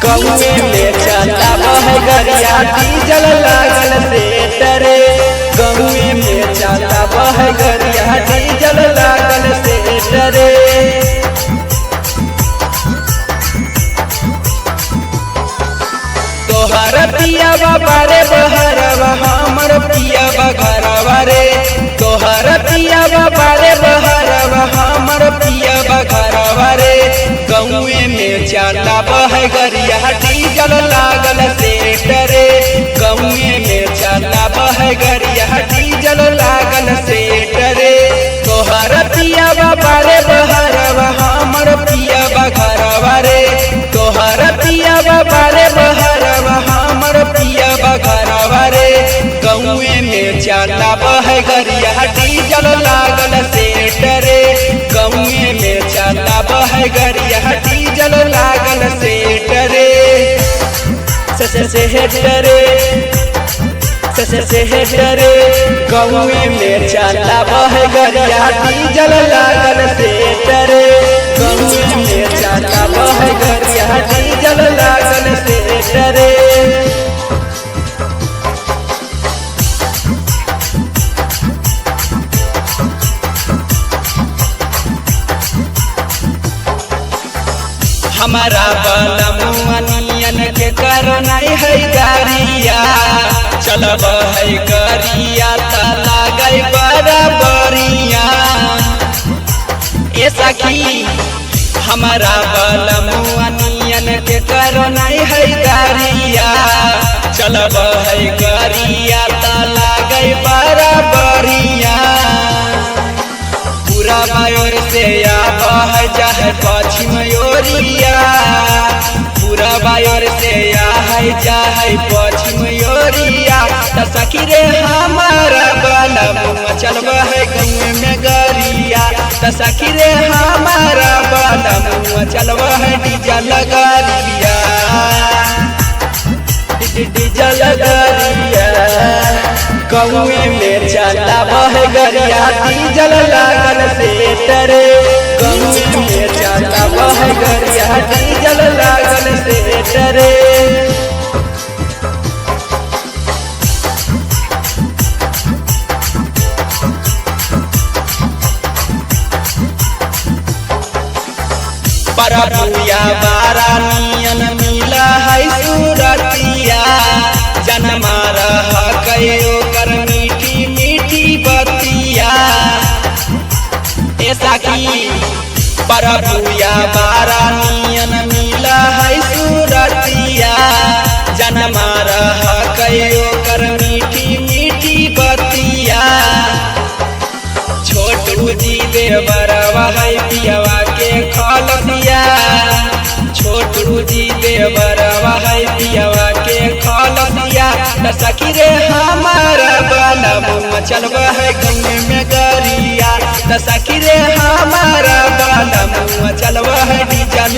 गौए में चलावा है गरिया डीजल लागल से डरे। गौए में चलावा है गरिया डीजल लागल से डरे। तोहर पिया बारे बहरवा हमर पिया बघरवा रे। तोहर पिया बारे बहरवा हमर पिया बघरवा रे। गौए में चलावा है गरिया डीजल लागल से डरे। गौए में चलावा है गरिया डीजल लागल से डरे। तोहर पिया बारे बहरवा हमर पिया बघरवा रे। तोहर पिया बारे बहरवा हमर पिया बघरवा रे। गौए में चलावा है गरिया डीजल लागल से डरे। गौए में चलावा है गरिया डीजल लागल से डरे। से डरे से डरे। गौए में चलावा है गरिया डीजल लागल से डरे। गौए में चलावा है गरिया डीजल लागल से डरे। हमारा बलमुअनियन के करो नहीं है गारिया। चलब है गरिया त लागै बराबरिया। ए सखी हमारा बलमुअनियन के करो नहीं है गारिया। चलब है गरिया त लागै बराबरिया। पूरा बायोर से आवा है चाहे पश्चिम ओरिया। पूरा बायोर से है चाहे पश्चिम ओरिया। त सखी रे हमारा बलमुआ चलबा है गौए में गरिया। त सखी रे हमारा बलमुआ चलबा है डीजल गरिया। डीजल गरिया। गौए में चलावा है गरिया डीजल लागल से डरे। गौए में चलावा है गरिया डीजल लागल से डरे। परबुया बारा नियन मिला है सूरतिया। जनमा रह कयो कर मीठी मीठी बतिया। ए सखी परबुया बारा नियन मिला है सूरतिया। जनमा रह कयो कर मीठी मीठी बतिया। छोटू जी देवरवा है पियवा के खलसिया। छोटू जी देवरवा है पियवा के खलसिया। त सखी रे हमारा बलमुआ चलबा है गौए में गरिया। त सखी रे हमारा बलमुआ चलबा है डीजल